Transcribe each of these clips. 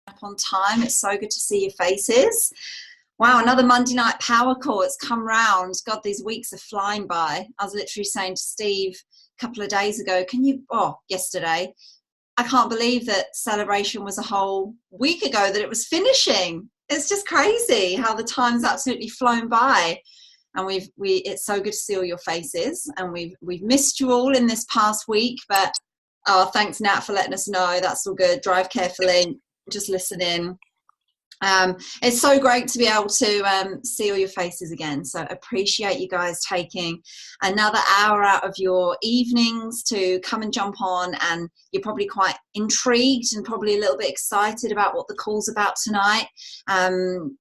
up on time. It's so good to see your faces. Wow, another Monday night power call. It's come round. God, these weeks are flying by. I was literally saying to Steve a couple of days ago, yesterday, I can't believe that Celebration was a whole week ago, that it was finishing. It's just crazy how the time's absolutely flown by. And it's so good to see all your faces, and we've missed you all in this past week, but thanks Nat for letting us know. That's all good. Drive carefully, just listen in. It's so great to be able to see all your faces again, so appreciate you guys taking another hour out of your evenings to come and jump on, and you're probably quite intrigued and probably a little bit excited about what the call's about tonight.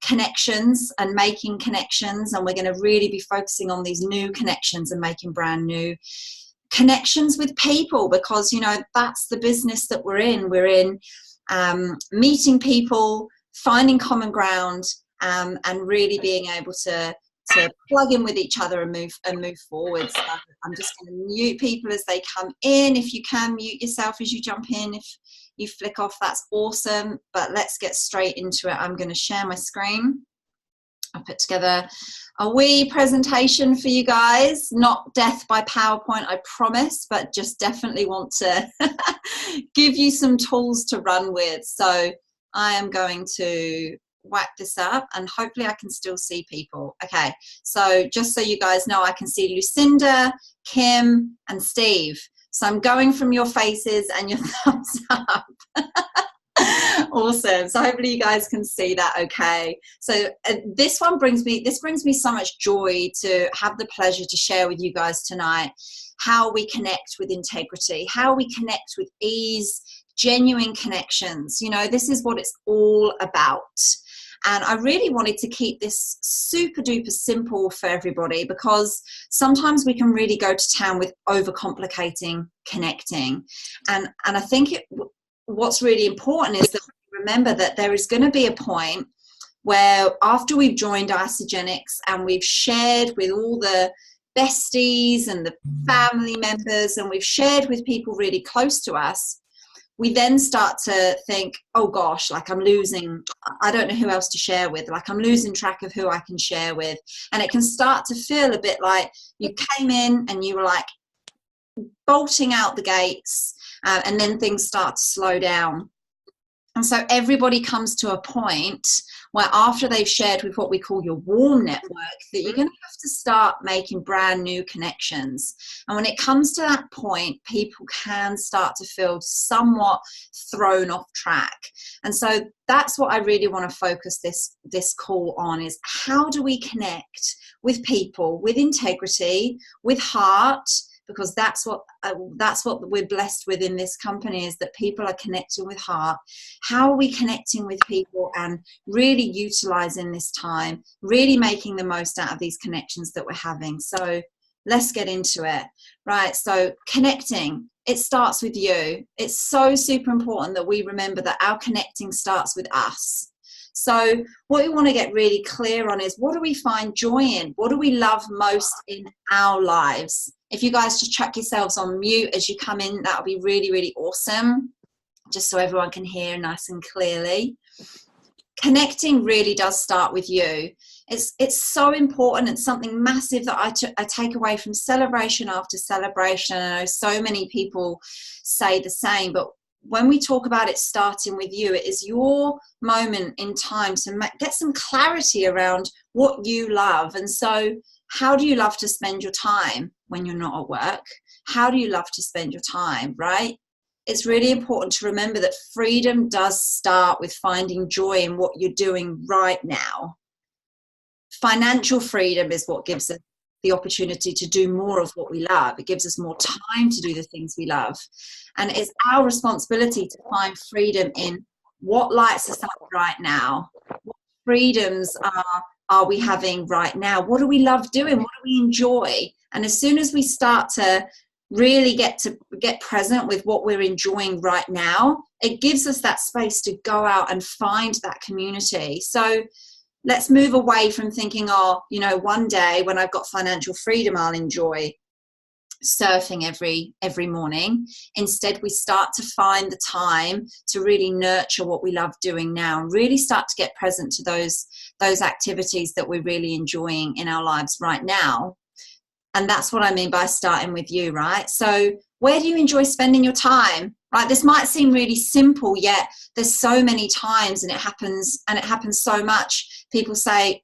Connections and making connections, and we're going to really be focusing on these new connections and making brand new connections with people, because that's the business that we're in meeting people, finding common ground, and really being able to plug in with each other and move forward. So I'm just going to mute people as they come in. If you can mute yourself as you jump in, if you flick off, that's awesome. But let's get straight into it. I'm going to share my screen. I put together a wee presentation for you guys, not death by PowerPoint, I promise, but just definitely want to give you some tools to run with. So I am going to whack this up, and hopefully I can still see people. Okay, so just so you guys know, I can see Lucinda, Kim, and Steve. So I'm going from your faces and your thumbs up. Awesome. So hopefully you guys can see that okay. So this brings me so much joy to have the pleasure to share with you guys tonight how we connect with integrity, how we connect with ease, genuine connections. This is what it's all about. And I really wanted to keep this super duper simple for everybody, because sometimes we can really go to town with overcomplicating connecting. And I think what's really important is that we remember that there is going to be a point where, after we've joined Isagenix and we've shared with all the besties and the family members, and we've shared with people really close to us, we then start to think, oh gosh, like I don't know who else to share with, like I'm losing track of who I can share with. And it can start to feel a bit like you came in and you were like bolting out the gates, and then things start to slow down. And so everybody comes to a point where, after they've shared with what we call your warm network, that you're going to have to start making brand new connections. And when it comes to that point, people can start to feel somewhat thrown off track. And so that's what I really want to focus this call on, is how do we connect with people with integrity, with heart, because that's what we're blessed with in this company, is that people are connecting with heart. How are we connecting with people and really utilizing this time, really making the most out of these connections that we're having? So let's get into it. Right, so connecting, it starts with you. It's so super important that we remember that our connecting starts with us. So what we want to get really clear on is, what do we find joy in? What do we love most in our lives? If you guys just chuck yourselves on mute as you come in, that would be really, really awesome, just so everyone can hear nice and clearly. Connecting really does start with you. It's so important. It's something massive that I take away from celebration after celebration. I know so many people say the same, but when we talk about it starting with you, it is your moment in time to get some clarity around what you love. And so, how do you love to spend your time when you're not at work? How do you love to spend your time, right? It's really important to remember that freedom does start with finding joy in what you're doing right now. Financial freedom is what gives us the opportunity to do more of what we love. It gives us more time to do the things we love. And it's our responsibility to find freedom in what lights us up right now. What freedoms are we having right now? What do we love doing? What do we enjoy? And as soon as we start to really get present with what we're enjoying right now, it gives us that space to go out and find that community. So let's move away from thinking, one day when I've got financial freedom, I'll enjoy surfing every morning. Instead, we start to find the time to really nurture what we love doing now, and really start to get present to those activities that we're really enjoying in our lives right now. And that's what I mean by starting with you, right? So where do you enjoy spending your time? Right, this might seem really simple, yet there's so many times, and it happens so much. People say,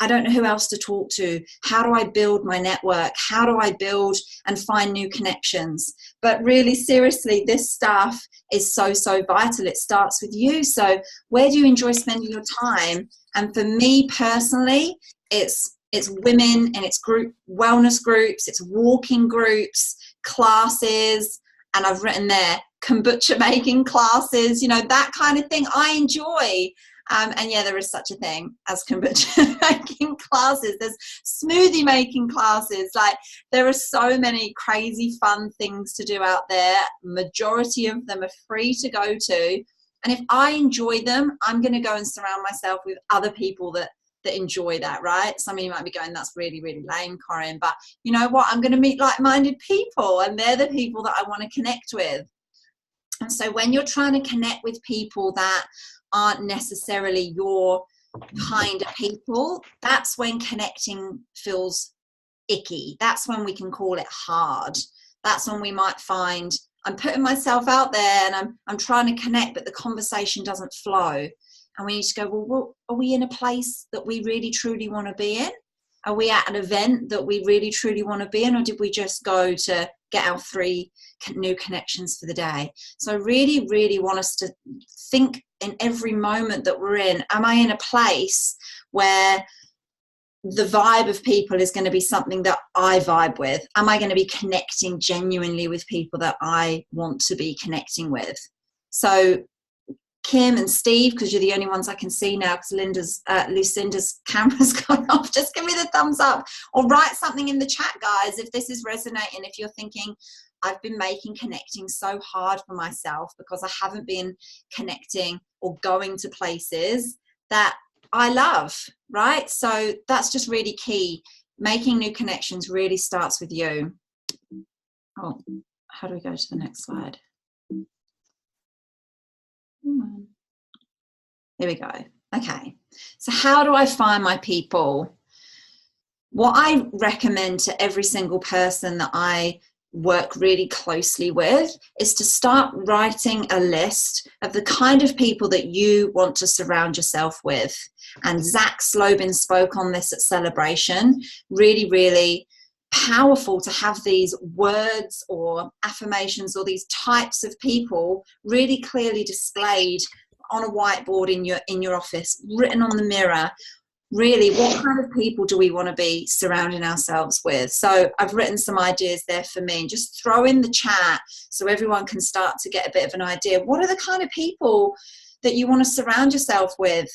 I don't know who else to talk to. How do I build my network? How do I build and find new connections? But really, seriously, this stuff is so vital. It starts with you. So where do you enjoy spending your time? And for me personally, it's women, and it's group wellness groups, it's walking groups, classes, and I've written there, kombucha making classes, you know, that kind of thing I enjoy. And yeah, there is such a thing as kombucha making classes. There's smoothie making classes. Like, there are so many crazy fun things to do out there. Majority of them are free to go to. And if I enjoy them, I'm going to go and surround myself with other people that enjoy that, right? Some of you might be going, that's really, really lame, Corinne. But you know what? I'm going to meet like-minded people, and they're the people that I want to connect with. And so when you're trying to connect with people that aren't necessarily your kind of people, that's when connecting feels icky. That's when we can call it hard. That's when we might find I'm putting myself out there and I'm trying to connect, but the conversation doesn't flow. And we need to go, well, are we in a place that we really truly want to be in? Are we at an event that we really truly want to be in? Or did we just go to get our 3 new connections for the day? So I really, really want us to think in every moment that we're in, am I in a place where the vibe of people is going to be something that I vibe with? Am I going to be connecting genuinely with people that I want to be connecting with? So Kim and Steve, because you're the only ones I can see now, because Lucinda's camera's gone off, just give me the thumbs up, or write something in the chat, guys, if this is resonating. If you're thinking, I've been making connecting so hard for myself because I haven't been connecting or going to places that I love, right? So that's just really key. Making new connections really starts with you. Oh, how do we go to the next slide? Here we go. Okay, so how do I find my people? What I recommend to every single person that I work really closely with is to start writing a list of the kind of people that you want to surround yourself with. And Zach Slobin spoke on this at Celebration. Really, really powerful to have these words or affirmations or these types of people really clearly displayed on a whiteboard in your office, written on the mirror. Really, what kind of people do we want to be surrounding ourselves with? So I've written some ideas there for me. Just throw in the chat so everyone can start to get a bit of an idea. What are the kind of people that you want to surround yourself with?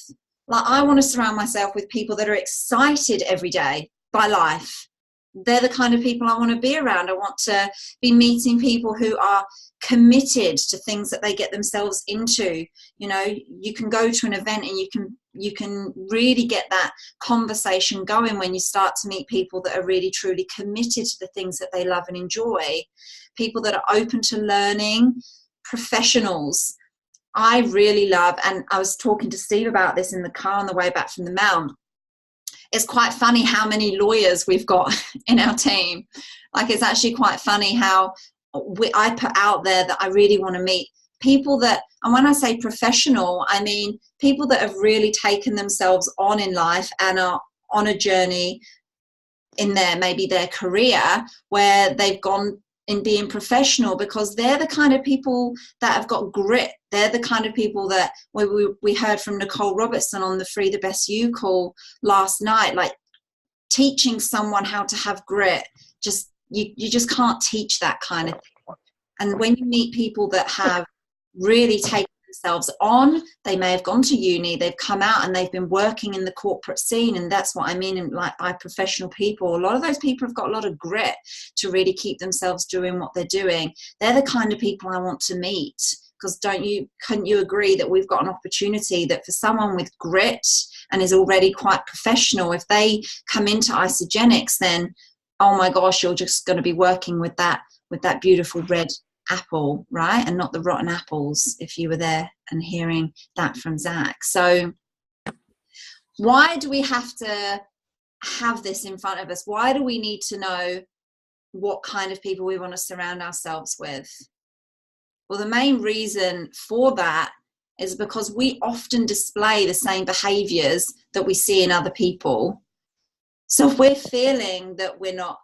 Like, I want to surround myself with people that are excited every day by life. They're the kind of people I want to be around. I want to be meeting people who are committed to things that they get themselves into. You know, you can go to an event and you can really get that conversation going when you start to meet people that are really truly committed to the things that they love and enjoy. People that are open to learning, professionals. I really love, and I was talking to Steve about this in the car on the way back from the Mount. It's quite funny how many lawyers we've got in our team. Like, it's actually quite funny how I put out there that I really want to meet people that, and when I say professional, I mean people that have really taken themselves on in life and are on a journey in maybe their career where they've gone in being professional, because they're the kind of people that have got grit. They're the kind of people that we heard from Nicole Robertson on the Free the Best You call last night, like teaching someone how to have grit. Just you just can't teach that kind of thing. And when you meet people that have really taken themselves on, they may have gone to uni, they've come out and they've been working in the corporate scene, and that's what I mean in, like, by professional people. A lot of those people have got a lot of grit to really keep themselves doing what they're doing. They're the kind of people I want to meet, because couldn't you agree that we've got an opportunity that for someone with grit and is already quite professional, if they come into Isogenics, then oh my gosh, you're just going to be working with that beautiful red apple, right? And not the rotten apples, if you were there and hearing that from Zach. So why do we have to have this in front of us? Why do we need to know what kind of people we want to surround ourselves with? Well, the main reason for that is because we often display the same behaviors that we see in other people. So if we're feeling that we're not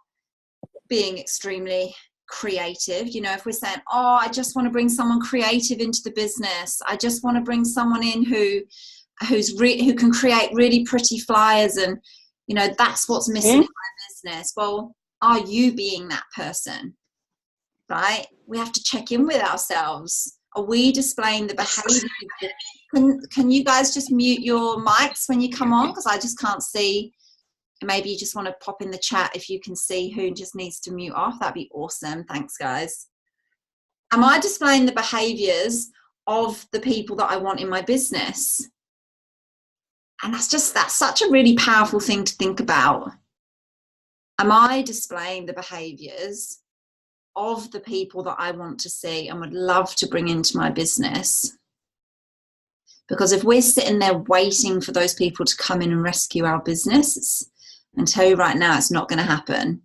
being extremely creative, you know, if we're saying, oh, I just want to bring someone creative into the business, I just want to bring someone in who can create really pretty flyers, and you know, that's what's missing in my business. Well, are you being that person? Right? We have to check in with ourselves. Are we displaying the behavior? Can you guys just mute your mics when you come on? Because I just can't see. Maybe you just want to pop in the chat if you can see who just needs to mute off. That'd be awesome. Thanks, guys. Am I displaying the behaviors of the people that I want in my business? And that's such a really powerful thing to think about. Am I displaying the behaviors of the people that I want to see and would love to bring into my business? Because if we're sitting there waiting for those people to come in and rescue our business, and tell you right now, it's not going to happen.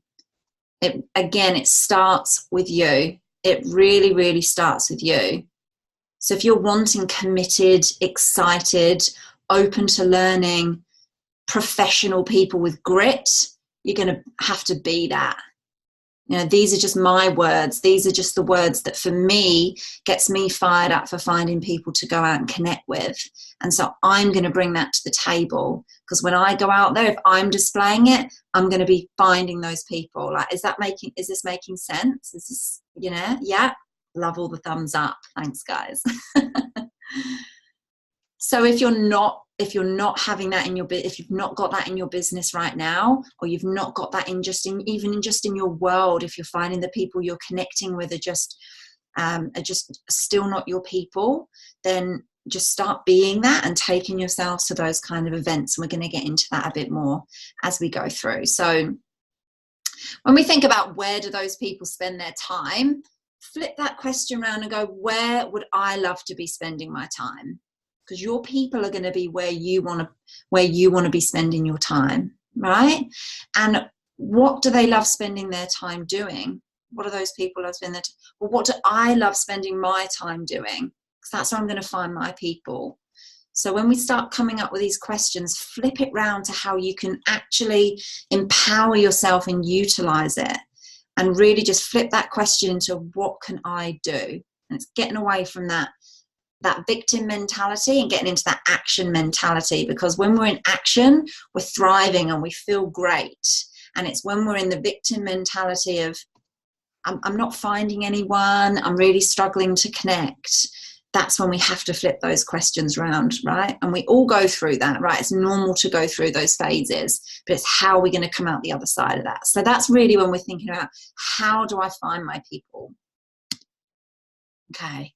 It starts with you. It really, really starts with you. So if you're wanting committed, excited, open to learning, professional people with grit, you're going to have to be that. You know, these are just my words. These are just the words that for me gets me fired up for finding people to go out and connect with. And so I'm going to bring that to the table, because when I go out there, if I'm displaying it, I'm going to be finding those people. Like, is this making sense? Is this, you know, yeah, love all the thumbs up. Thanks, guys. So if you're not having that in if you've not got that in your business right now, or you've not got that even in your world, if you're finding the people you're connecting with are just still not your people, then just start being that and taking yourselves to those kind of events. And we're going to get into that a bit more as we go through. So when we think about where do those people spend their time, flip that question around and go, where would I love to be spending my time? Because your people are going to be where you want to be spending your time, right? And what do they love spending their time doing? What do those people love spending their time? Well, what do I love spending my time doing? Because that's where I'm going to find my people. So when we start coming up with these questions, flip it round to how you can actually empower yourself and utilize it, and really just flip that question into what can I do? And it's getting away from that victim mentality and getting into that action mentality, because when we're in action, we're thriving and we feel great. And it's when we're in the victim mentality of I'm not finding anyone, I'm really struggling to connect, that's when we have to flip those questions around, right? And we all go through that, right? It's normal to go through those phases, but it's how we're going to come out the other side of that. So that's really when we're thinking about, how do I find my people? Okay.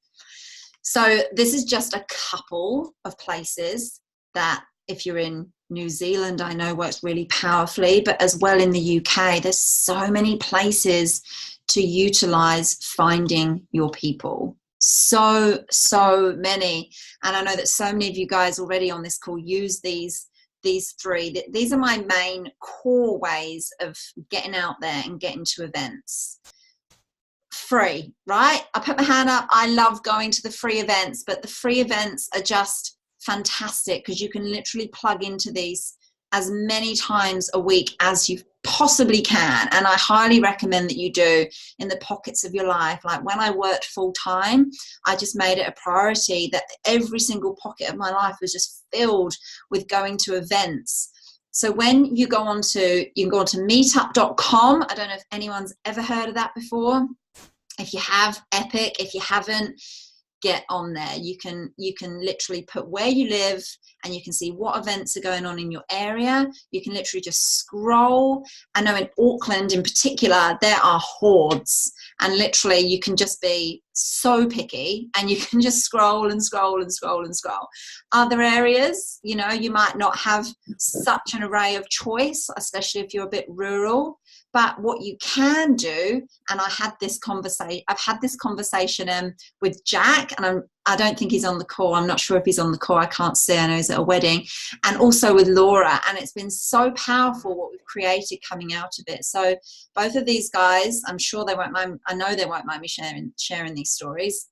So this is just a couple of places that, if you're in New Zealand, I know works really powerfully, but as well in the UK, there's so many places to utilize finding your people. So many. And I know that so many of you guys already on this call use these three. These are my main core ways of getting out there and getting to events. Free, right? I put my hand up. I love going to the free events, but the free events are just fantastic because you can literally plug into these as many times a week as you possibly can. And I highly recommend that you do in the pockets of your life. Like when I worked full time, I just made it a priority that every single pocket of my life was just filled with going to events. So when you can go on to meetup.com. I don't know if anyone's ever heard of that before. If you have, epic. If you haven't, get on there. You can literally put where you live and you can see what events are going on in your area. You can literally just scroll. I know in Auckland in particular, there are hordes, and literally you can just be so picky, and you can just scroll and scroll and scroll and scroll. Other areas, you know, you might not have such an array of choice, especially if you're a bit rural. But what you can do, and I've had this conversation with Jack, and I don't think he's on the call. I'm not sure if he's on the call. I can't see. I know he's at a wedding. And also with Laura, and it's been so powerful what we've created coming out of it. So both of these guys, I'm sure they won't mind. I know they won't mind me sharing these stories.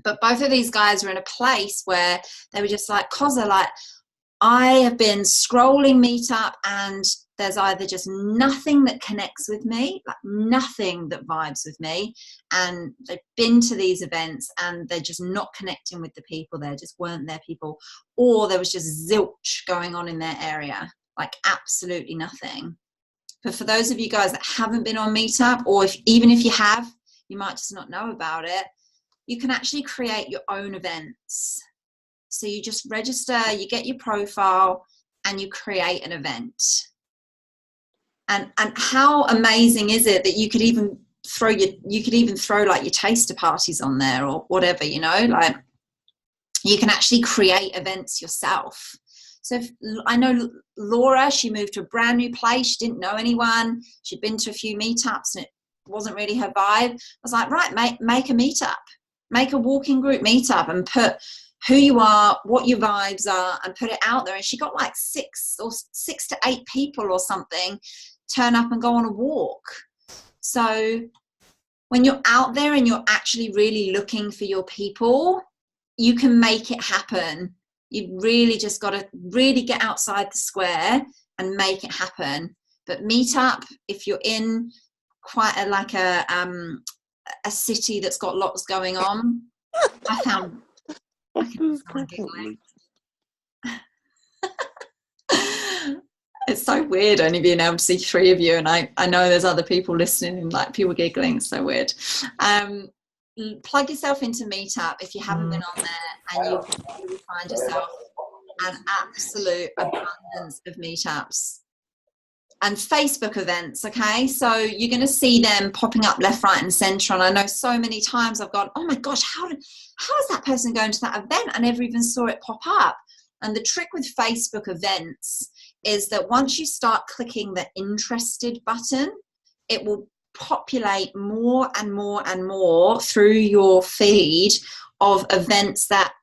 But both of these guys were in a place where they were just like, Koza, like, I have been scrolling Meetup, and there's either just nothing that connects with me, like nothing that vibes with me. And they've been to these events and they're just not connecting with the people there, just weren't their people. Or there was just zilch going on in their area, like absolutely nothing. But for those of you guys that haven't been on Meetup, or even if you have, you might just not know about it, you can actually create your own events. So you just register, you get your profile, and you create an event. And how amazing is it that you could even throw like your taster parties on there or whatever, you know, like you can actually create events yourself. So I know Laura, she moved to a brand new place. She didn't know anyone. She'd been to a few meetups and it wasn't really her vibe. I was like, right, make a meetup, make a walking group meetup and put who you are, what your vibes are, and put it out there. And she got like 6 to 8 people or something turn up and go on a walk. So when you're out there and you're actually really looking for your people, you can make it happen. You've really just got to really get outside the square and make it happen. But Meetup, if you're in quite a city that's got lots going on, I found I can sound giggling. It's so weird only being able to see 3 of you, and I know there's other people listening and like people giggling. It's so weird. Plug yourself into Meetup if you haven't been on there, and you will find yourself an absolute abundance of meetups and Facebook events. Okay, so you're going to see them popping up left, right, and centre. And I know so many times I've gone, oh my gosh, how is that person going to that event? I never even saw it pop up. And the trick with Facebook events is that once you start clicking the interested button, it will populate more and more and more through your feed of events that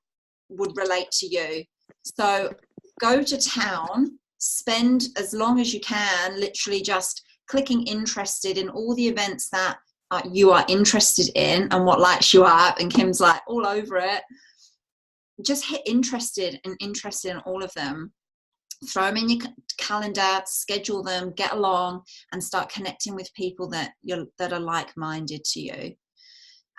would relate to you. So go to town, spend as long as you can literally just clicking interested in all the events that you are interested in and what lights you up. And Kim's like all over it. Just hit interested in all of them. Throw them in your calendar, schedule them, get along, and start connecting with people that are like-minded to you.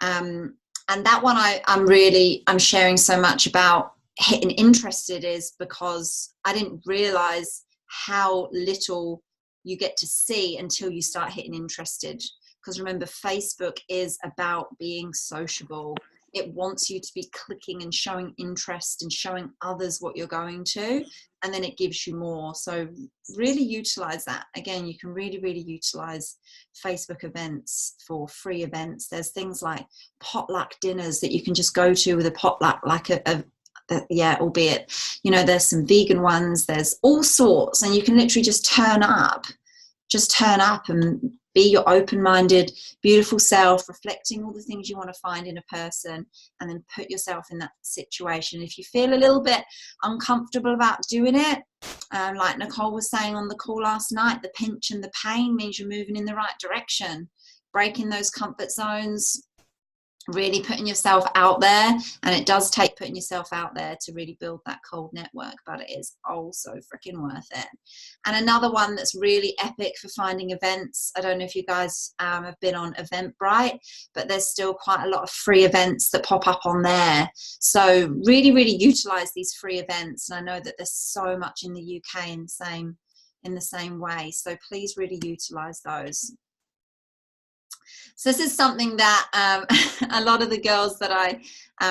And that one I'm sharing so much about hitting interested is because I didn't realize how little you get to see until you start hitting interested. Because remember, Facebook is about being sociable. It wants you to be clicking and showing interest and showing others what you're going to, and then it gives you more. So really utilize that. Again, you can really, really utilize Facebook events for free events. There's things like potluck dinners that you can just go to with a potluck, like albeit, you know, there's some vegan ones, there's all sorts, and you can literally just turn up and be your open-minded, beautiful self, reflecting all the things you want to find in a person, and then put yourself in that situation. If you feel a little bit uncomfortable about doing it, like Nicole was saying on the call last night, the pinch and the pain means you're moving in the right direction, breaking those comfort zones, really putting yourself out there. And it does take putting yourself out there to really build that cold network, but it is also freaking worth it. And another one that's really epic for finding events, I don't know if you guys have been on Eventbrite, but there's still quite a lot of free events that pop up on there. So really, really utilize these free events. And I know that there's so much in the UK in the same way. So please really utilize those. So this is something that a lot of the girls that I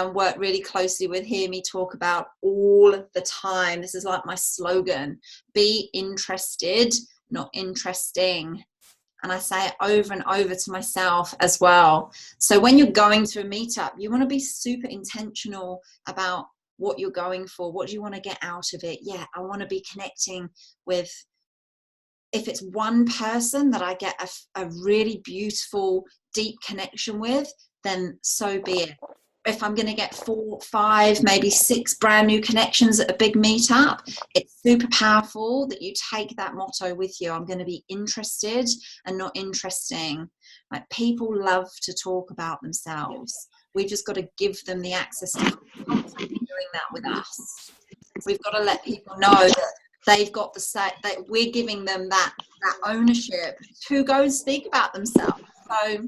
work really closely with hear me talk about all the time. This is like my slogan: be interested, not interesting. And I say it over and over to myself as well. So when you're going to a meetup, you want to be super intentional about what you're going for. What do you want to get out of it? Yeah, I want to be connecting with, if it's one person that I get a really beautiful, deep connection with, then so be it. If I'm going to get 4, 5, maybe 6 brand new connections at a big meetup, it's super powerful that you take that motto with you. I'm going to be interested and not interesting. Like, people love to talk about themselves. We've just got to give them the access to constantly doing that with us. We've got to let people know that they've got the say, that we're giving them that ownership to go speak about themselves. So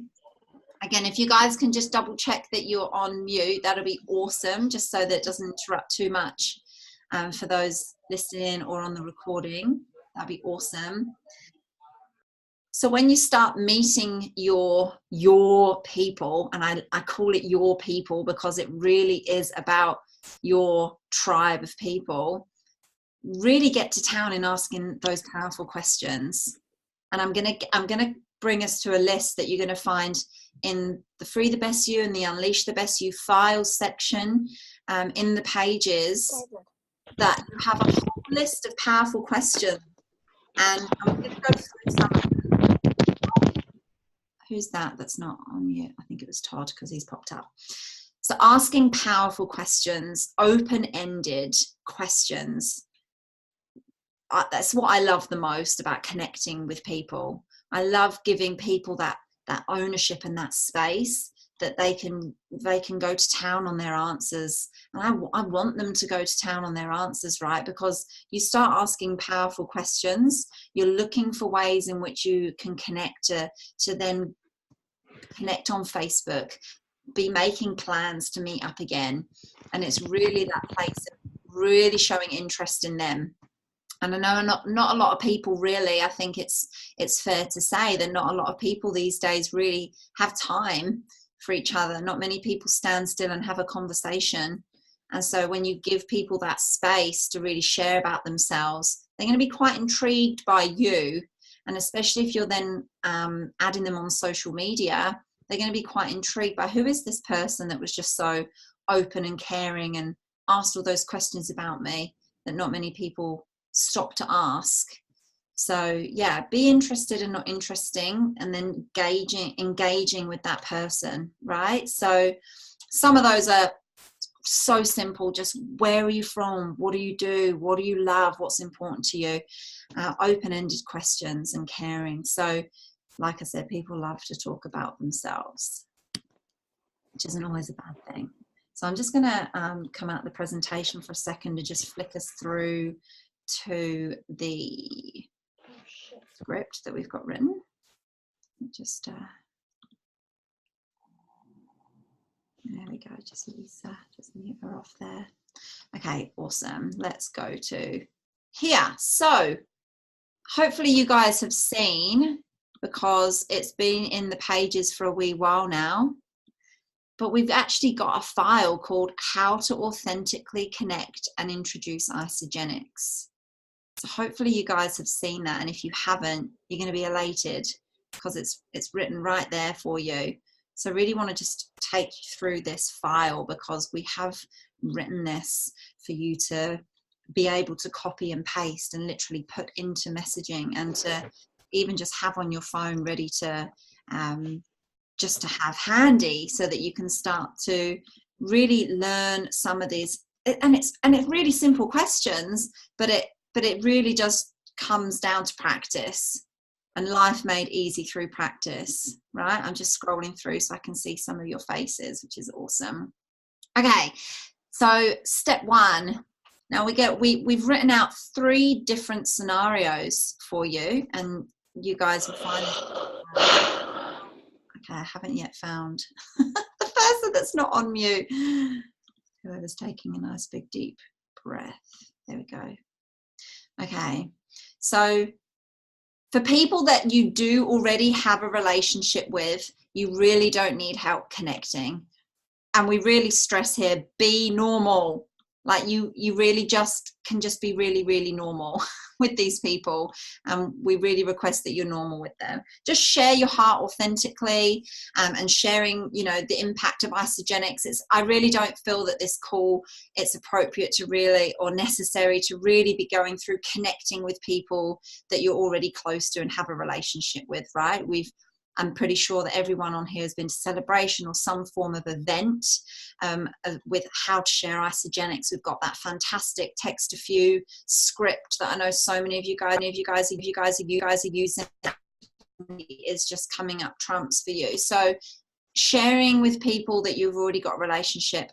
again, if you guys can just double check that you're on mute, that'll be awesome, just so that it doesn't interrupt too much for those listening or on the recording. That'd be awesome. So when you start meeting your people, and I call it your people because it really is about your tribe of people, really get to town in asking those powerful questions. And I'm gonna bring us to a list that you're going to find in the Free the Best You and the Unleash the Best You files section, in the pages, that you have a whole list of powerful questions. And I'm going to go through some of them. Who's that that's not on mute? I think it was Todd, because he's popped up. So asking powerful questions, open-ended questions. That's what I love the most about connecting with people. I love giving people that ownership and that space that they can go to town on their answers. And I want them to go to town on their answers, right? Because you start asking powerful questions, you're looking for ways in which you can connect to then connect on Facebook, be making plans to meet up again. And it's really that place of really showing interest in them. And I know not a lot of people really, I think it's fair to say that not a lot of people these days really have time for each other. Not many people stand still and have a conversation. And so when you give people that space to really share about themselves, they're going to be quite intrigued by you. And especially if you're then adding them on social media, they're going to be quite intrigued by, who is this person that was just so open and caring and asked all those questions about me that not many people stop to ask. So yeah, be interested and not interesting, and then engaging with that person, right? So some of those are so simple, just where are you from, what do you do, what do you love, what's important to you, open-ended questions and caring. So like I said, people love to talk about themselves, which isn't always a bad thing. So I'm just going to come out of the presentation for a second to just flick us through to the script that we've got written. Just there we go, just Lisa, just mute her off there. Okay, awesome. Let's go to here. So hopefully you guys have seen, because it's been in the pages for a wee while now, but we've actually got a file called How to Authentically Connect and Introduce Isogenics. So hopefully you guys have seen that, and if you haven't, you're going to be elated because it's written right there for you. So I really want to just take you through this file, because we have written this for you to be able to copy and paste and literally put into messaging, and to even just have on your phone ready to just to have handy, so that you can start to really learn some of these. And it's really simple questions, but it really just comes down to practice, and life made easy through practice, right? I'm just scrolling through so I can see some of your faces, which is awesome. Okay, so step 1. Now we've written out 3 different scenarios for you, and you guys will find okay, I haven't yet found the person that's not on mute. Whoever's taking a nice big deep breath. There we go. Okay, so for people that you do already have a relationship with, you really don't need help connecting. And we really stress here, be normal. Like you really can just be really, really normal with these people. And we really request that you're normal with them. Just share your heart authentically, and sharing, you know, the impact of Isagenix. I really don't feel that this call, it's appropriate to really, or necessary to really be going through connecting with people that you're already close to and have a relationship with, right? I'm pretty sure that everyone on here has been to celebration or some form of event with how to share Isagenix. We've got that fantastic text a few script that I know so many of you guys are using, is just coming up trumps for you. So sharing with people that you've already got a relationship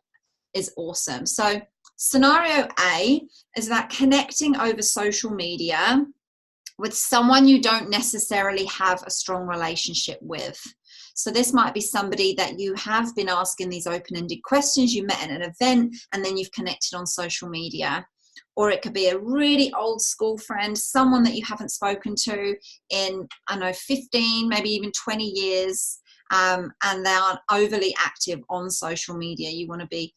is awesome. So scenario A is that connecting over social media with someone you don't necessarily have a strong relationship with. So this might be somebody that you have been asking these open-ended questions, you met at an event, and then you've connected on social media. Or it could be a really old school friend, someone that you haven't spoken to in, I don't know, 15, maybe even 20 years, and they aren't overly active on social media. You want to be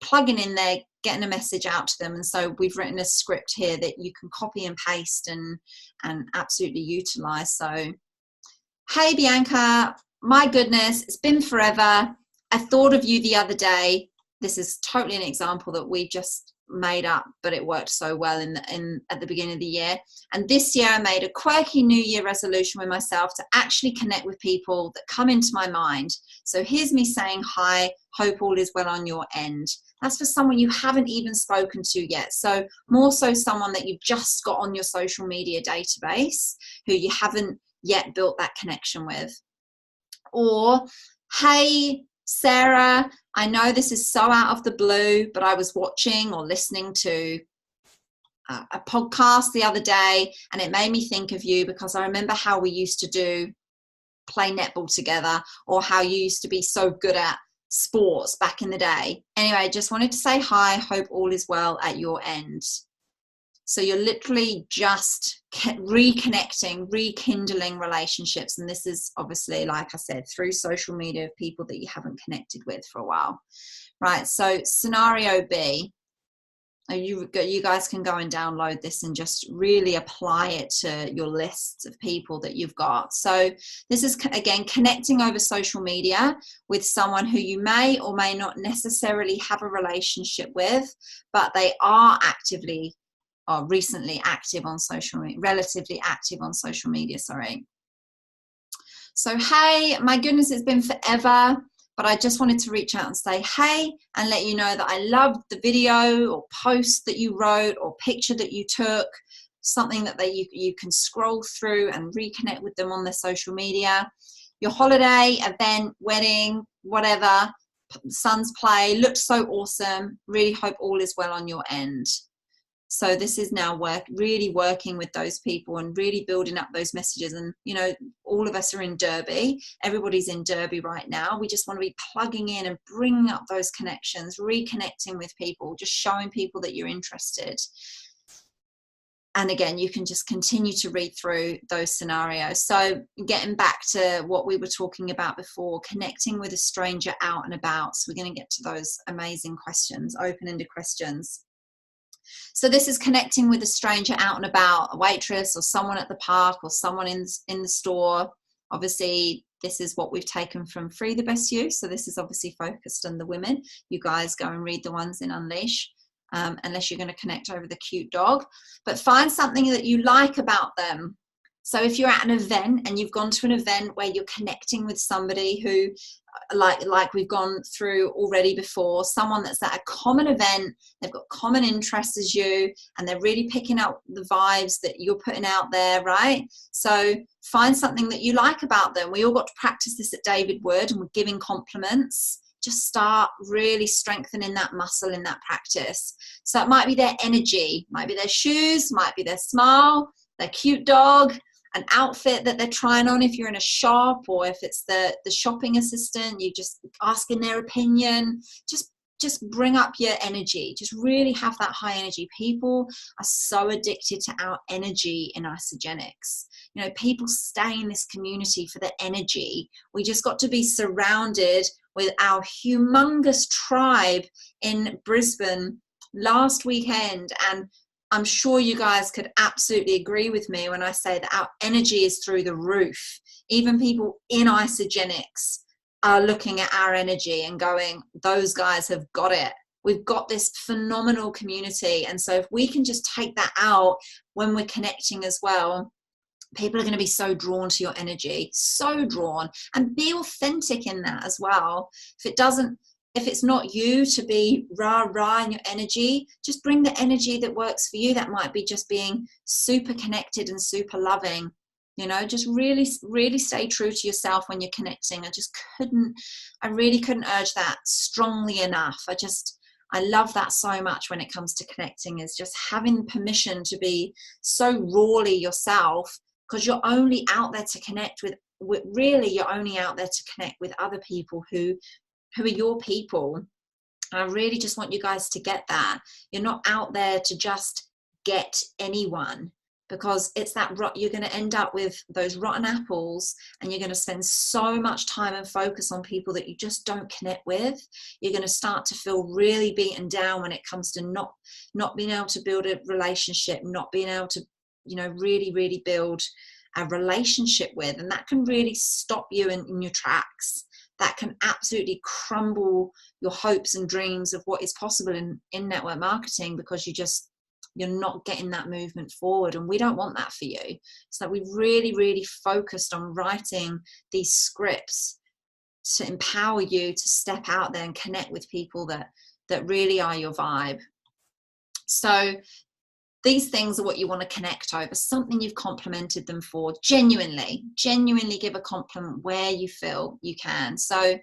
plugging in there, getting a message out to them. And so we've written a script here that you can copy and paste and absolutely utilize. So, hey Bianca, my goodness, it's been forever. I thought of you the other day. This is totally an example that we just made up, but it worked so well at the beginning of the year. And this year I made a quirky New Year resolution with myself to actually connect with people that come into my mind. So here's me saying hi, hope all is well on your end. That's for someone you haven't even spoken to yet. So more so someone that you've just got on your social media database who you haven't yet built that connection with. Or, hey, Sarah, I know this is so out of the blue, but I was watching or listening to a podcast the other day, and it made me think of you because I remember how we used to play netball together, or how you used to be so good at sports back in the day. Anyway, just wanted to say hi, hope all is well at your end. So you're literally just reconnecting, rekindling relationships. And this is obviously, like I said, through social media of people that you haven't connected with for a while. Right, so scenario B, you guys can go and download this and just really apply it to your lists of people that you've got. So this is, again, connecting over social media with someone who you may or may not necessarily have a relationship with, but they are actively or recently active on social media, relatively active on social media, sorry. So, hey, my goodness, it's been forever, but I just wanted to reach out and say, hey, and let you know that I loved the video or post that you wrote or picture that you took, something that you can scroll through and reconnect with them on their social media. Your holiday, event, wedding, whatever, son's play, looked so awesome. Really hope all is well on your end. So this is now really working with those people and really building up those messages. And, you know, all of us are in Derby. Everybody's in Derby right now. We just want to be plugging in and bringing up those connections, reconnecting with people, just showing people that you're interested. And again, you can just continue to read through those scenarios. So getting back to what we were talking about before, connecting with a stranger out and about. So we're going to get to those amazing questions, open-ended questions. So this is connecting with a stranger out and about, a waitress or someone at the park or someone in the store. Obviously, this is what we've taken from Free the Best You. So this is obviously focused on the women. You guys go and read the ones in Unleash, unless you're going to connect over the cute dog. But find something that you like about them. So if you're at an event and you've gone to an event where you're connecting with somebody who, like we've gone through already before, someone that's at a common event, they've got common interests as you, and they're really picking up the vibes that you're putting out there, right? So find something that you like about them. We all got to practice this at David Wood, and we're giving compliments. Just start really strengthening that muscle in that practice. So it might be their energy, might be their shoes, might be their smile, their cute dog, an outfit that they're trying on if you're in a shop, or if it's the shopping assistant, you just asking their opinion. Just bring up your energy. Just really have that high energy. People are so addicted to our energy in Isagenix. You know, people stay in this community for the energy. We just got to be surrounded with our humongous tribe in Brisbane last weekend, and I'm sure you guys could absolutely agree with me when I say that our energy is through the roof. Even people in Isagenix are looking at our energy and going, those guys have got it. We've got this phenomenal community. And so if we can just take that out when we're connecting as well, people are going to be so drawn to your energy, so drawn, and be authentic in that as well. If it's not you to be rah in your energy, just bring the energy that works for you. That might be just being super connected and super loving. You know, just really, really stay true to yourself when you're connecting. I really couldn't urge that strongly enough. I love that so much when it comes to connecting, is just having permission to be so rawly yourself, because you're only out there to connect with you're only out there to connect with other people who are your people. And I really just want you guys to get that. You're not out there to just get anyone, because it's that you're going to end up with those rotten apples, and you're going to spend so much time and focus on people that you just don't connect with. You're going to start to feel really beaten down when it comes to not being able to build a relationship, not being able to, you know, really, really build a relationship with. And that can really stop you in your tracks. That can absolutely crumble your hopes and dreams of what is possible in network marketing, because you're not getting that movement forward. And we don't want that for you. So we really, really focused on writing these scripts to empower you to step out there and connect with people that really are your vibe. So these things are what you want to connect over, something you've complimented them for. Genuinely give a compliment where you feel you can. So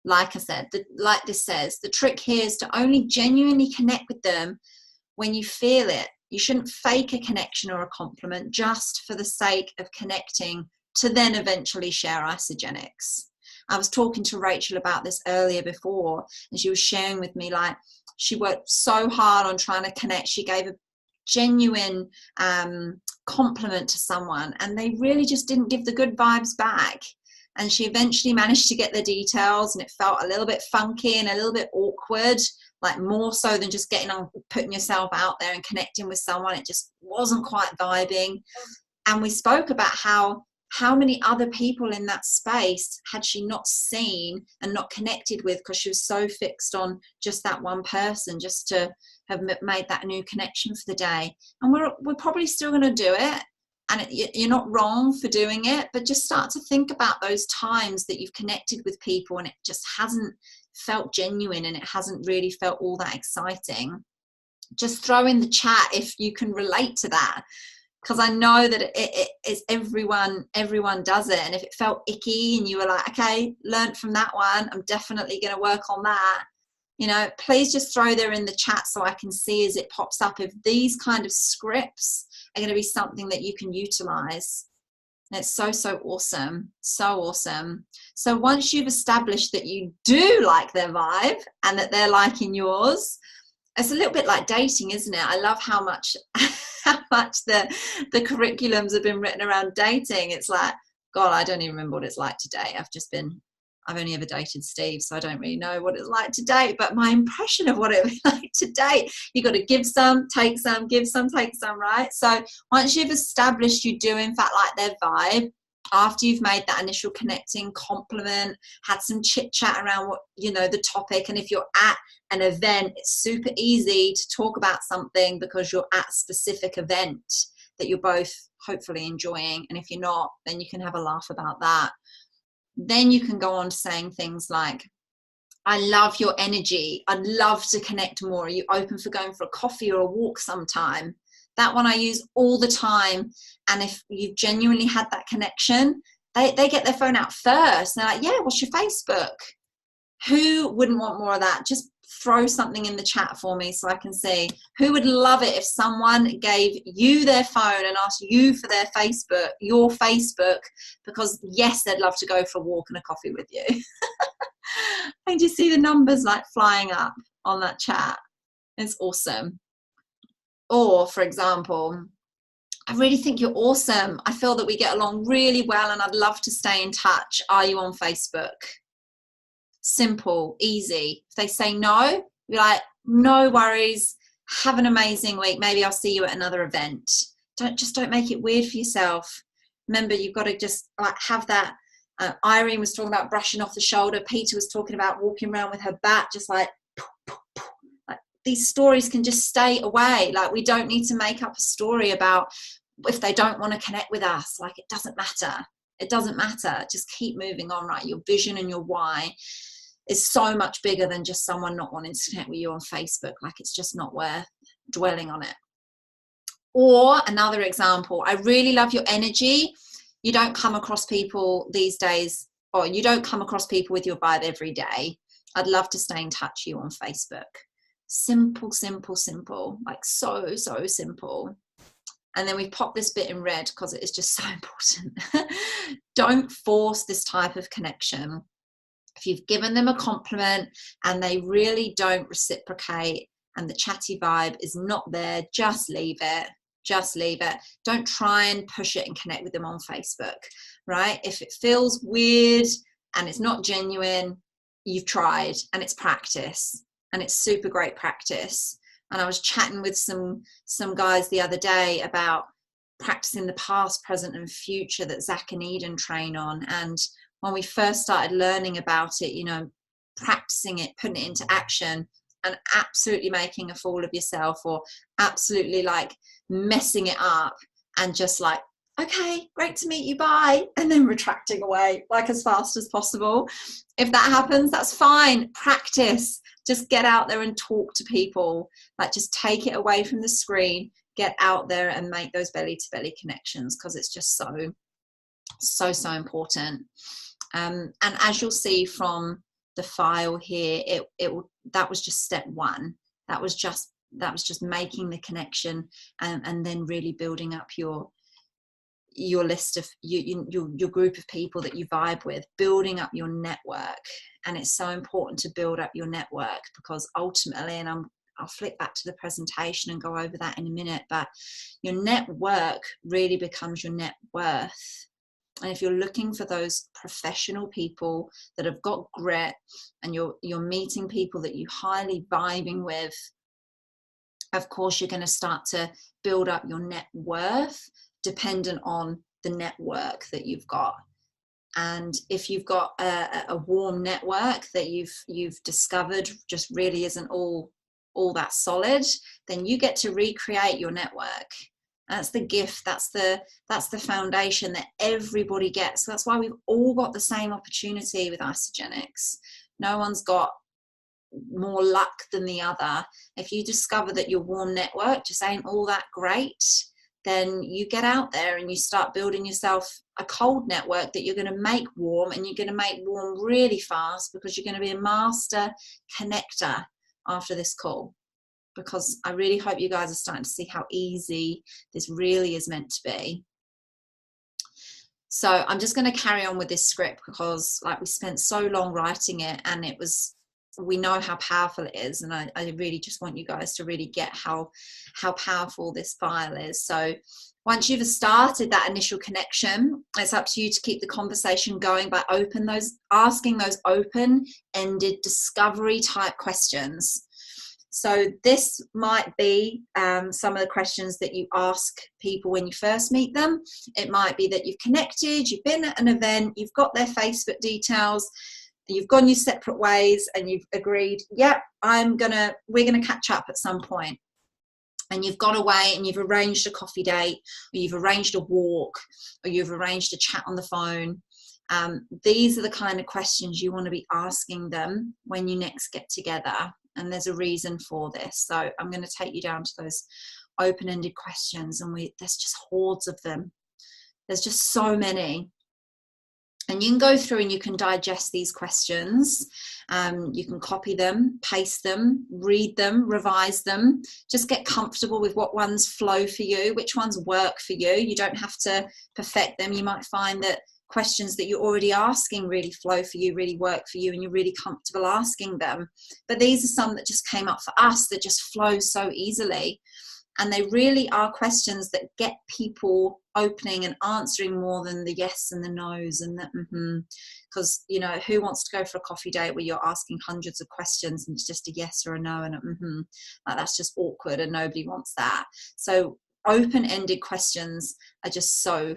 like I said, like this says, the trick here is to only genuinely connect with them when you feel it. You shouldn't fake a connection or a compliment just for the sake of connecting to then eventually share Isagenix. I was talking to Rachel about this earlier before, and she was sharing with me, like, she worked so hard on trying to connect. She gave a genuine compliment to someone, and they really just didn't give the good vibes back. And she eventually managed to get the details, and it felt a little bit funky and a little bit awkward, like more so than just putting yourself out there and connecting with someone. It just wasn't quite vibing. And we spoke about how many other people in that space had she not seen and not connected with, because she was so fixed on just that one person, just to have made that new connection for the day. And we're probably still going to do it, and you're not wrong for doing it, but just start to think about those times that you've connected with people and it just hasn't felt genuine, and it hasn't really felt all that exciting. Just throw in the chat if you can relate to that, because I know that it's everyone does it. And if it felt icky and you were like, okay, learned from that one, I'm definitely going to work on that, you know, please just throw there in the chat so I can see as it pops up if these kind of scripts are going to be something that you can utilize. And it's so awesome. So awesome. So once you've established that you do like their vibe and that they're liking yours, it's a little bit like dating, isn't it? I love how much the curriculums have been written around dating. It's like, God, I don't even remember what it's like to date. I've only ever dated Steve, so I don't really know what it's like to date, but my impression of what it would be like to date, you got to give some, take some, give some, take some, right? So once you've established you do in fact like their vibe, after you've made that initial connecting compliment, had some chit chat around what, you know, the topic, and if you're at an event, it's super easy to talk about something because you're at a specific event that you're both hopefully enjoying, and if you're not, then you can have a laugh about that. Then you can go on to saying things like, I love your energy. I'd love to connect more. Are you open for going for a coffee or a walk sometime? That one I use all the time. And if you've genuinely had that connection, they get their phone out first. They're like, yeah, what's your Facebook? Who wouldn't want more of that? Just throw something in the chat for me so I can see. Who would love it if someone gave you their phone and asked you for their Facebook, your Facebook, because yes, they'd love to go for a walk and a coffee with you. And you see the numbers like flying up on that chat. It's awesome. Or for example, I really think you're awesome. I feel that we get along really well and I'd love to stay in touch. Are you on Facebook? Simple, easy. If they say no, you're like, no worries. Have an amazing week. Maybe I'll see you at another event. Don't make it weird for yourself. Remember, you've got to just like have that. Irene was talking about brushing off the shoulder. Peter was talking about walking around with her bat, just like, like these stories can just stay away. Like, we don't need to make up a story about if they don't want to connect with us. Like, it doesn't matter. It doesn't matter. Just keep moving on, right? Your vision and your why is so much bigger than just someone not wanting to connect with you on Facebook. Like, it's just not worth dwelling on it. Or another example, I really love your energy. You don't come across people these days, or you don't come across people with your vibe every day. I'd love to stay in touch with you on Facebook. Simple, simple, simple. Like, so simple. And then we pop this bit in red because it is just so important. Don't force this type of connection. If you've given them a compliment and they really don't reciprocate and the chatty vibe is not there, just leave it. Just leave it. Don't try and push it and connect with them on Facebook, right? If it feels weird and it's not genuine, you've tried, and it's practice, and it's super great practice. And I was chatting with some guys the other day about practicing the past, present, and future that Zach and Eden train on. And when we first started learning about it, you know, practicing it, putting it into action, and absolutely making a fool of yourself, or absolutely like messing it up, and just like, okay, great to meet you, bye, and then retracting away like as fast as possible. If that happens, that's fine. Practice. Just get out there and talk to people. Like, just take it away from the screen, get out there and make those belly to belly connections, because it's just so important. And as you'll see from the file here, that was just step one. That was just making the connection, and then really building up your list of your group of people that you vibe with, building up your network. And it's so important to build up your network, because ultimately, and I'll flick back to the presentation and go over that in a minute, but your network really becomes your net worth. And if you're looking for those professional people that have got grit, and you're meeting people that you're highly vibing with, of course you're going to start to build up your net worth dependent on the network that you've got. And if you've got a warm network that you've discovered just really isn't all that solid, then you get to recreate your network. That's the gift. That's the foundation that everybody gets. So that's why we've all got the same opportunity with Isagenix. No one's got more luck than the other. If you discover that your warm network just ain't all that great, then you get out there and you start building yourself a cold network that you're going to make warm, and you're going to make warm really fast, because you're going to be a master connector after this call. Because I really hope you guys are starting to see how easy this really is meant to be. So I'm just going to carry on with this script, because like we spent so long writing it, and we know how powerful it is. And I really just want you guys to really get how powerful this file is. So once you've started that initial connection, it's up to you to keep the conversation going by asking those open-ended discovery type questions. So this might be some of the questions that you ask people when you first meet them. It might be that you've connected, you've been at an event, you've got their Facebook details, you've gone your separate ways, and you've agreed, yep, we're gonna catch up at some point. And you've gone away and you've arranged a coffee date, or you've arranged a walk, or you've arranged a chat on the phone. These are the kind of questions you want to be asking them when you next get together. And there's a reason for this. So I'm going to take you down to those open-ended questions, and there's just hordes of them. There's just so many. And you can go through and you can digest these questions. You can copy them, paste them, read them, revise them. Just get comfortable with what ones flow for you, which ones work for you. You don't have to perfect them. You might find that questions that you're already asking really flow for you, really work for you, and you're really comfortable asking them. But these are some that just came up for us that just flow so easily. And they really are questions that get people opening and answering more than the yes and the no's and the because you know, who wants to go for a coffee date where you're asking hundreds of questions and it's just a yes or a no and a like, that's just awkward and nobody wants that. So open-ended questions are just so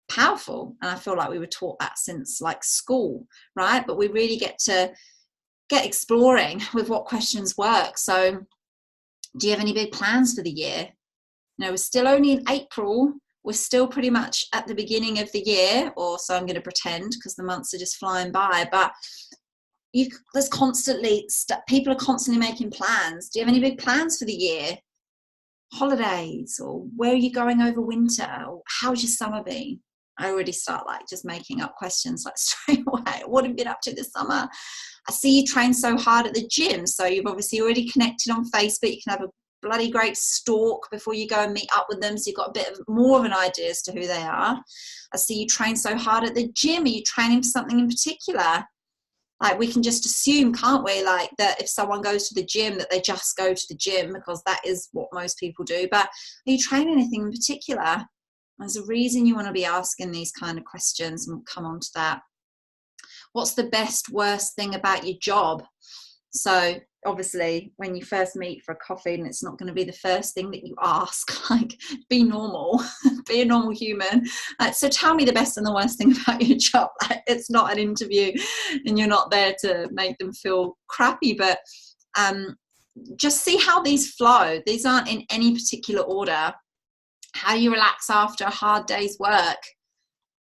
powerful, and I feel like we were taught that since like school, right? But we really get to get exploring with what questions work. So do you have any big plans for the year? You know, we're still only in April. We're still pretty much at the beginning of the year, or so I'm going to pretend, because the months are just flying by. But there's constantly people are constantly making plans. Do you have any big plans for the year? Holidays, or where are you going over winter? Or how's your summer been? I already start like just making up questions like straight away. What have you been up to this summer? I see you train so hard at the gym, so you've obviously already connected on Facebook. You can have a bloody great stalk before you go and meet up with them, so you've got a bit more of an idea as to who they are. I see you train so hard at the gym. Are you training for something in particular? Like, we can just assume, can't we, like that if someone goes to the gym that they just go to the gym, because that is what most people do. But are you training anything in particular? There's a reason you want to be asking these kind of questions, and we'll come on to that. What's the best, worst thing about your job? So obviously when you first meet for a coffee, and it's not going to be the first thing that you ask, like, be normal, be a normal human. So tell me the best and the worst thing about your job. Like, it's not an interview and you're not there to make them feel crappy, but just see how these flow. These aren't in any particular order. How do you relax after a hard day's work?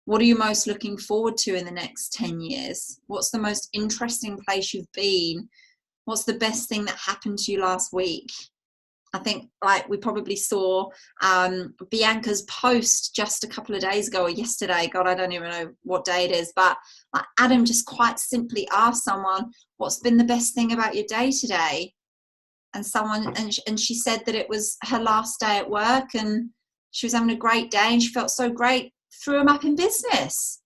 What are you most looking forward to in the next 10 years? What's the most interesting place you've been? What's the best thing that happened to you last week? I think, like, we probably saw Bianca's post just a couple of days ago, or yesterday. God, I don't even know what day it is. But like, Adam just quite simply asked someone, what's been the best thing about your day today? And someone, and she said that it was her last day at work, and she was having a great day and she felt so great, threw him up in business.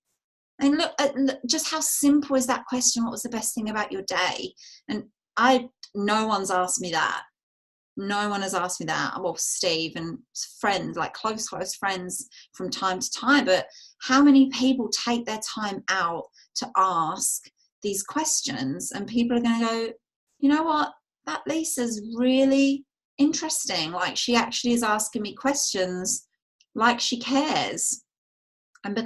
And look, just how simple is that question? What was the best thing about your day? And no one's asked me that. No one has asked me that. Well, Steve and friends, like close friends from time to time. But how many people take their time out to ask these questions? And people are going to go, you know what? That Lisa's really interesting. Like, she actually is asking me questions like she cares. And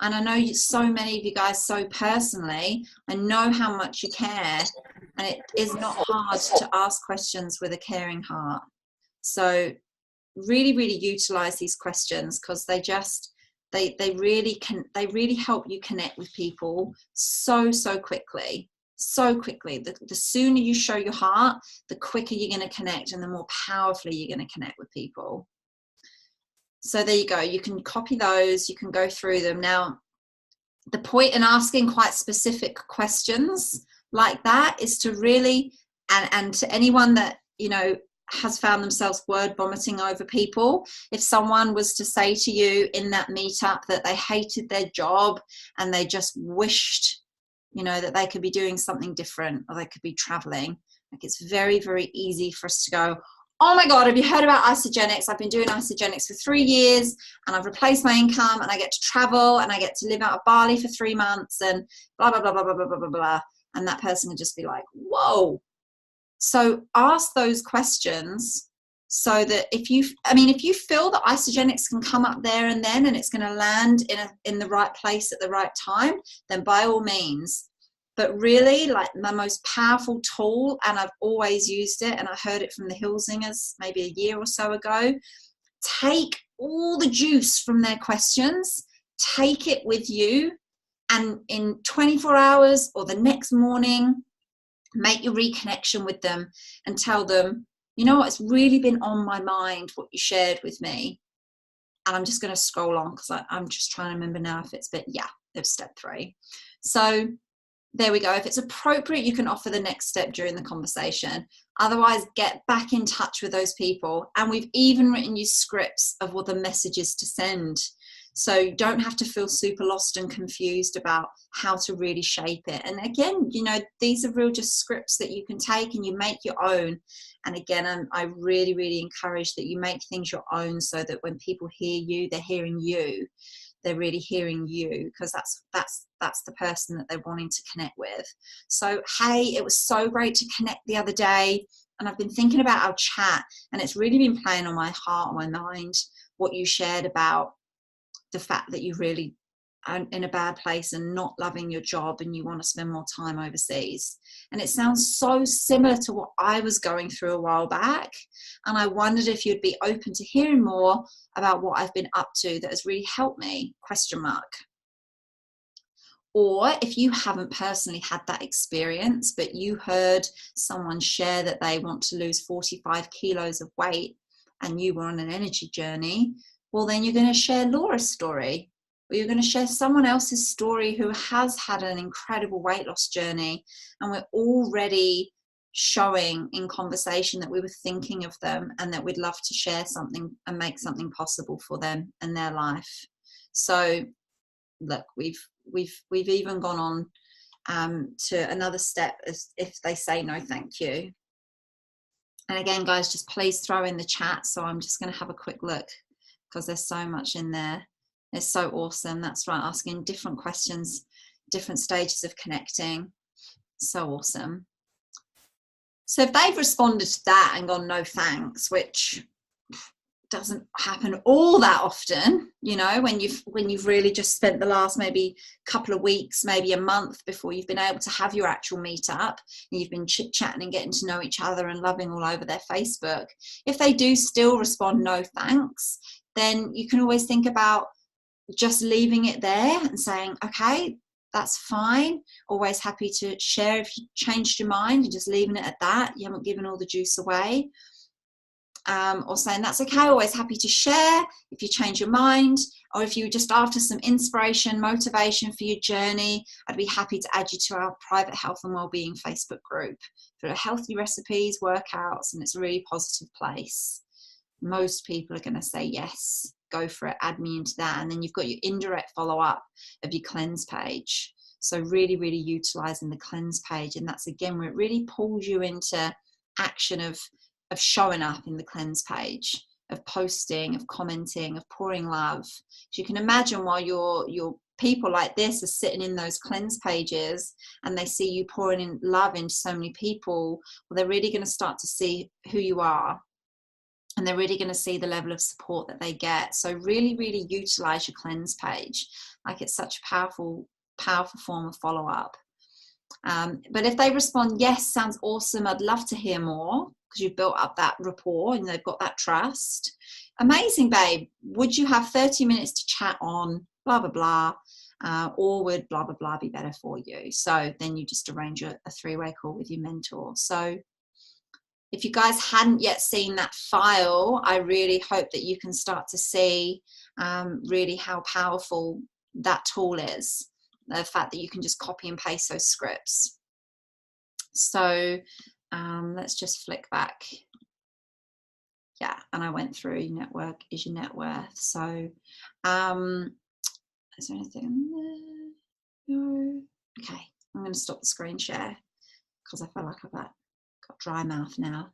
I know so many of you guys so personally, I know how much you care, and it is not hard to ask questions with a caring heart. So really, really utilize these questions, because they really help you connect with people so quickly. So quickly. The sooner you show your heart, the quicker you're going to connect, and the more powerfully you're going to connect with people. So there you go. You can copy those. You can go through them. Now, the point in asking quite specific questions like that is to really, and to anyone that, you know, has found themselves word vomiting over people, if someone was to say to you in that meetup that they hated their job and they just wished, you know, that they could be doing something different, or they could be traveling, like, it's very, very easy for us to go, oh my God, have you heard about Isagenix? I've been doing Isagenix for 3 years, and I've replaced my income, and I get to travel, and I get to live out of Bali for 3 months, and blah, blah, blah, blah, blah, blah, blah, blah. And that person would just be like, whoa. So ask those questions, so that if you feel that Isagenix can come up there and then, and it's going to land in the right place at the right time, then by all means. But really, like, my most powerful tool, and I've always used it, and I heard it from the Hillsingers maybe a year or so ago, take all the juice from their questions, take it with you, and in 24 hours or the next morning, make your reconnection with them and tell them, you know what, it's really been on my mind what you shared with me. And I'm just going to scroll on, because I'm just trying to remember now if it's, but yeah, it's step 3. So there we go. If it's appropriate, you can offer the next step during the conversation. Otherwise, get back in touch with those people. And we've even written you scripts of what the messages to send. So you don't have to feel super lost and confused about how to really shape it. And again, you know, these are real just scripts that you can take and you make your own. And again, I really, really encourage that you make things your own, so that when people hear you, they're hearing you. They're really hearing you, because that's the person that they're wanting to connect with. So, hey, it was so great to connect the other day. And I've been thinking about our chat, and it's really been playing on my heart, on my mind, what you shared about the fact that you really are in a bad place and not loving your job, and you want to spend more time overseas. And it sounds so similar to what I was going through a while back. And I wondered if you'd be open to hearing more about what I've been up to that has really helped me, ? Or if you haven't personally had that experience, but you heard someone share that they want to lose 45 kilos of weight and you were on an energy journey, well, then you're going to share Laura's story, or you're going to share someone else's story who has had an incredible weight loss journey. And we're already showing in conversation that we were thinking of them, and that we'd love to share something and make something possible for them in their life. So look, we've even gone on to another step, as if they say no thank you. And again, guys, just please throw in the chat. So I'm just going to have a quick look, because there's so much in there. It's so awesome. That's right, asking different questions, different stages of connecting. So awesome. So if they've responded to that and gone no thanks, which doesn't happen all that often, you know, when you've really just spent the last maybe couple of weeks, maybe a month before you've been able to have your actual meetup, and you've been chit-chatting and getting to know each other and loving all over their Facebook. If they do still respond no thanks, then you can always think about just leaving it there and saying, okay, that's fine. Always happy to share if you changed your mind, and just leaving it at that. You haven't given all the juice away. Or saying that's okay, always happy to share if you change your mind, or if you're just after some inspiration, motivation for your journey, I'd be happy to add you to our private health and wellbeing Facebook group for healthy recipes, workouts, and it's a really positive place. Most people are going to say yes, go for it, add me into that. And then you've got your indirect follow-up of your cleanse page. So really, really utilizing the cleanse page, and that's again where it really pulls you into action of showing up in the cleanse page, of posting, of commenting, of pouring love. So you can imagine, while your people like this are sitting in those cleanse pages and they see you pouring in love into so many people, well, they're really going to start to see who you are, and they're really going to see the level of support that they get. So really, really utilize your cleanse page. Like, it's such a powerful form of follow-up. But if they respond, yes, sounds awesome, I'd love to hear more, because you've built up that rapport and they've got that trust. Amazing, babe. Would you have 30 minutes to chat on blah, blah, blah, or would blah, blah, blah be better for you? So then you just arrange a three-way call with your mentor. So if you guys hadn't yet seen that file, I really hope that you can start to see really how powerful that tool is. The fact that you can just copy and paste those scripts. So let's just flick back. Yeah, and I went through your network is your net worth. So is there anything in there? No. Okay, I'm going to stop the screen share, because I feel like I've got dry mouth now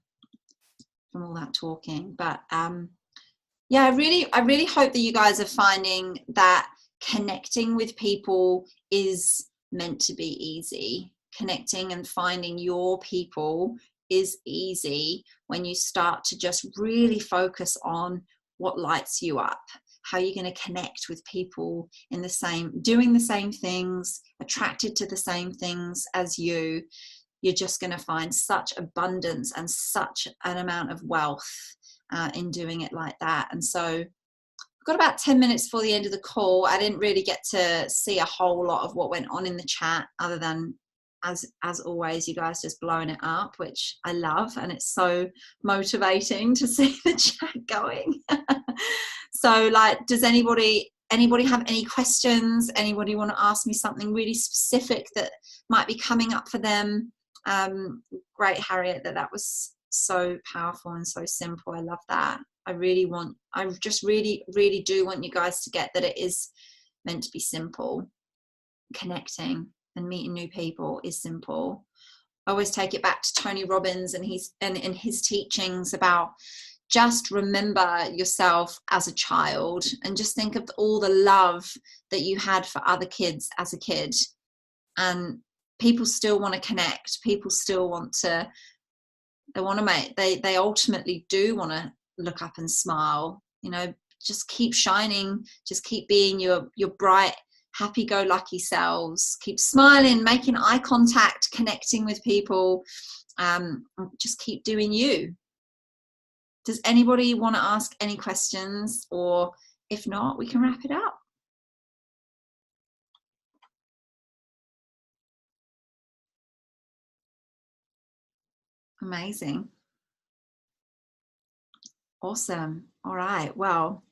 from all that talking. But yeah, I really hope that you guys are finding that connecting with people is meant to be easy. Connecting and finding your people is easy when you start to just really focus on what lights you up, how you're going to connect with people in the same, doing the same things, attracted to the same things as you. You're just going to find such abundance and such an amount of wealth in doing it like that. And so got about 10 minutes before the end of the call. I didn't really get to see a whole lot of what went on in the chat, other than, as always, you guys just blowing it up, which I love, and it's so motivating to see the chat going. So, like, does anybody have any questions? Anybody want to ask me something really specific that might be coming up for them? Great, Harriet, that was so powerful and so simple. I love that. I just really, really do want you guys to get that it is meant to be simple. Connecting and meeting new people is simple. I always take it back to Tony Robbins and his teachings about just remember yourself as a child and just think of all the love that you had for other kids as a kid. And people still want to connect. People still want to, they ultimately do want to look up and smile. You know, just keep shining, just keep being your bright, happy-go-lucky selves. Keep smiling, making eye contact, connecting with people. Just keep doing you. Does anybody want to ask any questions? Or if not, we can wrap it up. Amazing. Awesome. All right. Well,